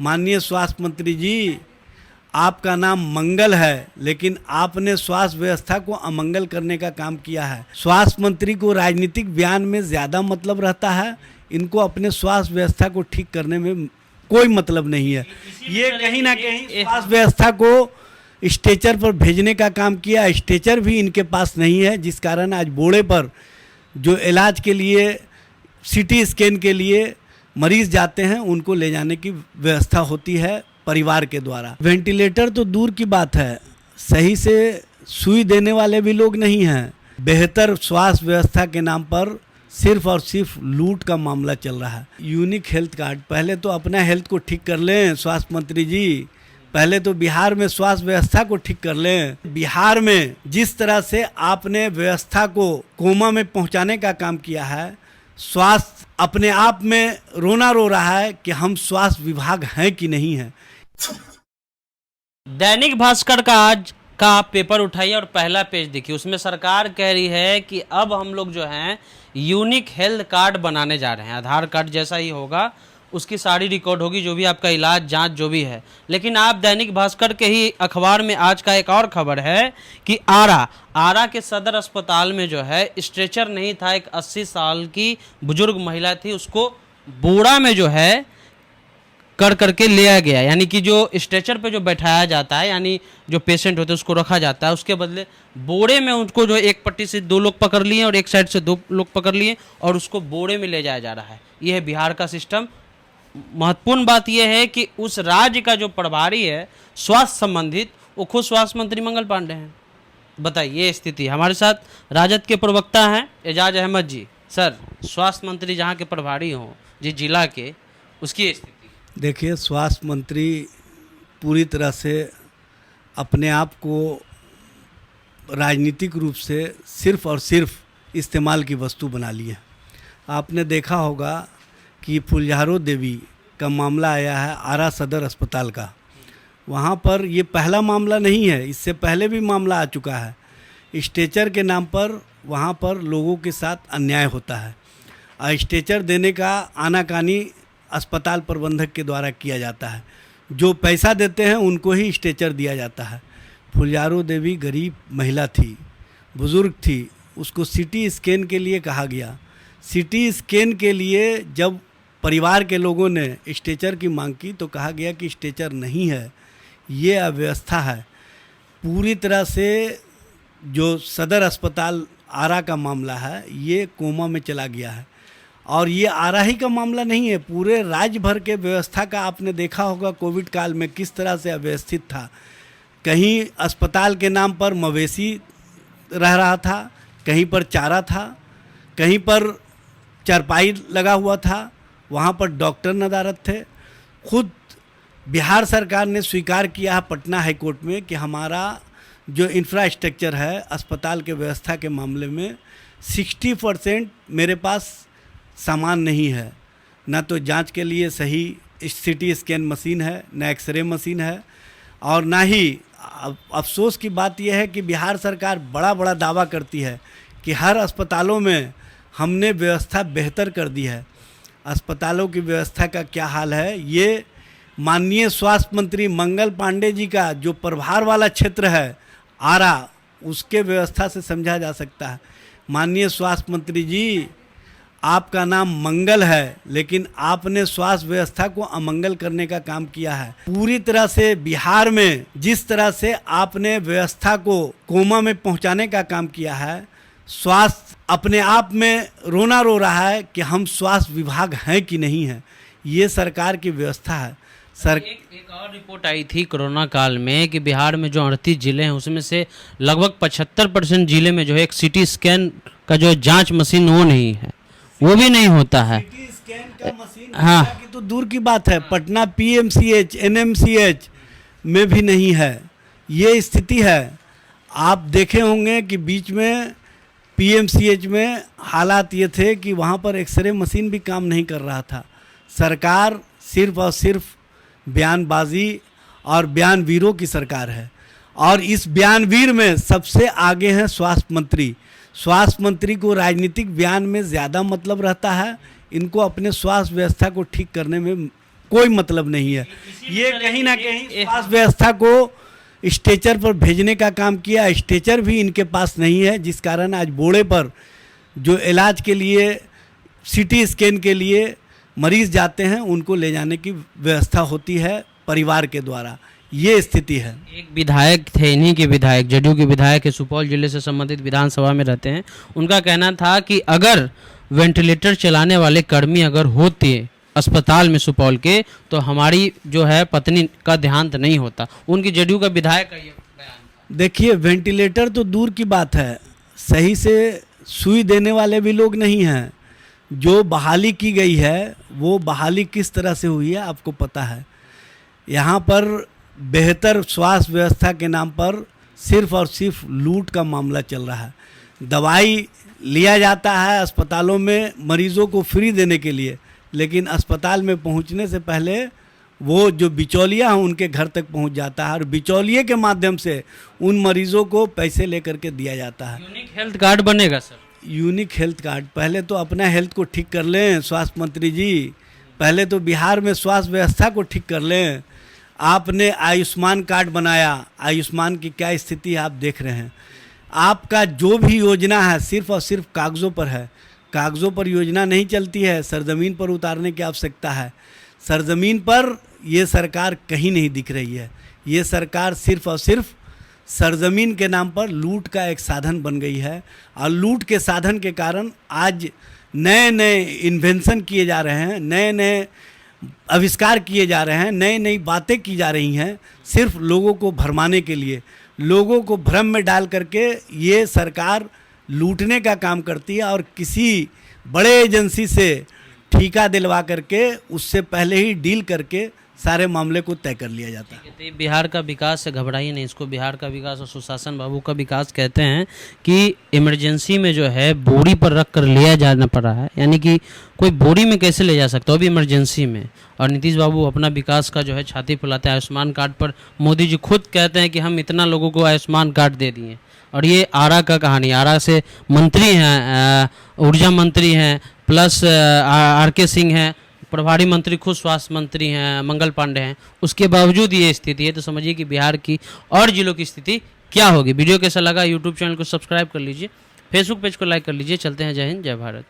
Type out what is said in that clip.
माननीय स्वास्थ्य मंत्री जी, आपका नाम मंगल है, लेकिन आपने स्वास्थ्य व्यवस्था को अमंगल करने का काम किया है। स्वास्थ्य मंत्री को राजनीतिक बयान में ज़्यादा मतलब रहता है, इनको अपने स्वास्थ्य व्यवस्था को ठीक करने में कोई मतलब नहीं है। ये कहीं ना कहीं स्वास्थ्य व्यवस्था को स्ट्रेचर पर भेजने का काम किया। स्ट्रेचर भी इनके पास नहीं है, जिस कारण आज बोर्डे पर जो इलाज के लिए सीटी स्कैन के लिए मरीज जाते हैं, उनको ले जाने की व्यवस्था होती है परिवार के द्वारा। वेंटिलेटर तो दूर की बात है, सही से सुई देने वाले भी लोग नहीं हैं। बेहतर स्वास्थ्य व्यवस्था के नाम पर सिर्फ और सिर्फ लूट का मामला चल रहा है। यूनिक हेल्थ कार्ड, पहले तो अपना हेल्थ को ठीक कर लें स्वास्थ्य मंत्री जी। पहले तो बिहार में स्वास्थ्य व्यवस्था को ठीक कर लें। बिहार में जिस तरह से आपने व्यवस्था को कोमा में पहुंचाने का काम किया है, स्वास्थ्य अपने आप में रोना रो रहा है कि हम स्वास्थ्य विभाग हैं कि नहीं है। दैनिक भास्कर का आज का आप पेपर उठाइए और पहला पेज देखिए, उसमें सरकार कह रही है कि अब हम लोग जो हैं यूनिक हेल्थ कार्ड बनाने जा रहे हैं। आधार कार्ड जैसा ही होगा, उसकी सारी रिकॉर्ड होगी, जो भी आपका इलाज जांच जो भी है। लेकिन आप दैनिक भास्कर के ही अखबार में आज का एक और खबर है कि आरा के सदर अस्पताल में जो है स्ट्रेचर नहीं था। एक 80 साल की बुजुर्ग महिला थी, उसको बोरा में जो है कर करके लिया गया। यानी कि जो स्ट्रेचर पे जो बैठाया जाता है, यानी जो पेशेंट होते हैं उसको रखा जाता है, उसके बदले बोरे में उनको जो एक पट्टी से 2 लोग पकड़ लिए और एक साइड से 2 लोग पकड़ लिए और उसको बोरे में ले जाया जा रहा है। यह है बिहार का सिस्टम। महत्वपूर्ण बात यह है कि उस राज्य का जो प्रभारी है स्वास्थ्य संबंधित, वो खुद स्वास्थ्य मंत्री मंगल पांडे हैं। बताइए ये स्थिति। हमारे साथ राजद के प्रवक्ता हैं एजाज अहमद जी। सर, स्वास्थ्य मंत्री जहाँ के प्रभारी हों जिस जिला के, उसकी स्थिति देखिए, स्वास्थ्य मंत्री पूरी तरह से अपने आप को राजनीतिक रूप से सिर्फ और सिर्फ इस्तेमाल की वस्तु बना लिए। आपने देखा होगा कि फुलझारो देवी का मामला आया है आरा सदर अस्पताल का। वहाँ पर ये पहला मामला नहीं है, इससे पहले भी मामला आ चुका है। स्ट्रेचर के नाम पर वहाँ पर लोगों के साथ अन्याय होता है और स्ट्रेचर देने का आनाकानी अस्पताल प्रबंधक के द्वारा किया जाता है। जो पैसा देते हैं उनको ही स्ट्रेचर दिया जाता है। फुलझारो देवी गरीब महिला थी, बुज़ुर्ग थी, उसको सीटी स्कैन के लिए कहा गया। सीटी स्कैन के लिए जब परिवार के लोगों ने स्ट्रेचर की मांग की तो कहा गया कि स्ट्रेचर नहीं है, ये अव्यवस्था है। पूरी तरह से जो सदर अस्पताल आरा का मामला है, ये कोमा में चला गया है। और ये आरा ही का मामला नहीं है, पूरे राज्य भर के व्यवस्था का आपने देखा होगा कोविड काल में किस तरह से अव्यवस्थित था। कहीं अस्पताल के नाम पर मवेशी रह रहा था, कहीं पर चारा था, कहीं पर चारपाई लगा हुआ था, वहाँ पर डॉक्टर नदारत थे। खुद बिहार सरकार ने स्वीकार किया है पटना हाईकोर्ट में कि हमारा जो इंफ्रास्ट्रक्चर है अस्पताल के व्यवस्था के मामले में 60% मेरे पास सामान नहीं है। ना तो जांच के लिए सही सीटी स्कैन मशीन है, ना एक्सरे मशीन है, और ना ही अफसोस की बात यह है कि बिहार सरकार बड़ा बड़ा दावा करती है कि हर अस्पतालों में हमने व्यवस्था बेहतर कर दी है। अस्पतालों की व्यवस्था का क्या हाल है, ये माननीय स्वास्थ्य मंत्री मंगल पांडे जी का जो प्रभार वाला क्षेत्र है आरा, उसके व्यवस्था से समझा जा सकता है। माननीय स्वास्थ्य मंत्री जी, आपका नाम मंगल है, लेकिन आपने स्वास्थ्य व्यवस्था को अमंगल करने का काम किया है। पूरी तरह से बिहार में जिस तरह से आपने व्यवस्था को कोमा में पहुंचाने का काम किया है, स्वास्थ्य अपने आप में रोना रो रहा है कि हम स्वास्थ्य विभाग हैं कि नहीं है। ये सरकार की व्यवस्था है। एक और रिपोर्ट आई थी कोरोना काल में कि बिहार में जो 38 जिले हैं उसमें से लगभग 75% जिले में जो है एक सीटी स्कैन का जो जांच मशीन वो नहीं है, वो भी नहीं होता है। सीटी स्कैन का मशीन हाँ, की तो दूर की बात है, पटना पीएमसीएच एनएमसीएच में भी नहीं है। ये स्थिति है। आप देखे होंगे कि बीच में पीएमसीएच में हालात ये थे कि वहाँ पर एक्सरे मशीन भी काम नहीं कर रहा था। सरकार सिर्फ और सिर्फ बयानबाजी और बयानवीरों की सरकार है, और इस बयानवीर में सबसे आगे हैं स्वास्थ्य मंत्री। स्वास्थ्य मंत्री को राजनीतिक बयान में ज़्यादा मतलब रहता है, इनको अपने स्वास्थ्य व्यवस्था को ठीक करने में कोई मतलब नहीं है। ये कहीं ना कहीं स्वास्थ्य व्यवस्था को स्ट्रेचर पर भेजने का काम किया, स्ट्रेचर भी इनके पास नहीं है, जिस कारण आज बोर्डे पर जो इलाज के लिए सीटी स्कैन के लिए मरीज जाते हैं उनको ले जाने की व्यवस्था होती है परिवार के द्वारा। ये स्थिति है। एक विधायक थे, इन्हीं के विधायक, जदयू के विधायक है, सुपौल जिले से संबंधित विधानसभा में रहते हैं। उनका कहना था कि अगर वेंटिलेटर चलाने वाले कर्मी अगर होते अस्पताल में सुपौल के, तो हमारी जो है पत्नी का देहांत नहीं होता। उनकी जदयू का विधायक का ये बयान। देखिए, वेंटिलेटर तो दूर की बात है, सही से सुई देने वाले भी लोग नहीं हैं। जो बहाली की गई है वो बहाली किस तरह से हुई है आपको पता है। यहाँ पर बेहतर स्वास्थ्य व्यवस्था के नाम पर सिर्फ और सिर्फ लूट का मामला चल रहा है। दवाई लिया जाता है अस्पतालों में मरीज़ों को फ्री देने के लिए, लेकिन अस्पताल में पहुंचने से पहले वो जो बिचौलिया हैं उनके घर तक पहुंच जाता है और बिचौलिए के माध्यम से उन मरीज़ों को पैसे लेकर के दिया जाता है। यूनिक हेल्थ कार्ड बनेगा सर? यूनिक हेल्थ कार्ड, पहले तो अपना हेल्थ को ठीक कर लें स्वास्थ्य मंत्री जी। पहले तो बिहार में स्वास्थ्य व्यवस्था को ठीक कर लें। आपने आयुष्मान कार्ड बनाया, आयुष्मान की क्या स्थिति है आप देख रहे हैं। आपका जो भी योजना है सिर्फ और सिर्फ कागज़ों पर है, कागज़ों पर योजना नहीं चलती है, सरजमीन पर उतारने की आवश्यकता है। सरजमीन पर ये सरकार कहीं नहीं दिख रही है। ये सरकार सिर्फ और सिर्फ सरजमीन के नाम पर लूट का एक साधन बन गई है और लूट के साधन के कारण आज नए नए इन्वेंशन किए जा रहे हैं, नए नए आविष्कार किए जा रहे हैं, नई नई बातें की जा रही हैं सिर्फ लोगों को भरमाने के लिए। लोगों को भ्रम में डाल करके ये सरकार लूटने का काम करती है और किसी बड़े एजेंसी से ठेका दिलवा करके उससे पहले ही डील करके सारे मामले को तय कर लिया जाता है। तो बिहार का विकास से घबराइए नहीं, इसको बिहार का विकास और सुशासन बाबू का विकास कहते हैं कि इमरजेंसी में जो है बोरी पर रख कर लिया जाना पड़ा है, यानी कि कोई बोरी में कैसे ले जा सकता है, वो भी इमरजेंसी में। और नीतीश बाबू अपना विकास का जो है छाती फुलाते हैं। आयुष्मान कार्ड पर मोदी जी खुद कहते हैं कि हम इतना लोगों को आयुष्मान कार्ड दे दिए। और ये आरा का कहानी, आरा से मंत्री हैं, ऊर्जा मंत्री हैं, प्लस आर.के. सिंह हैं, प्रभारी मंत्री खुद स्वास्थ्य मंत्री हैं, मंगल पांडे हैं, उसके बावजूद ये स्थिति है। तो समझिए कि बिहार की और जिलों की स्थिति क्या होगी। वीडियो कैसा लगा यूट्यूब चैनल को सब्सक्राइब कर लीजिए, फेसबुक पेज को लाइक कर लीजिए। चलते हैं, जय हिंद जय भारत।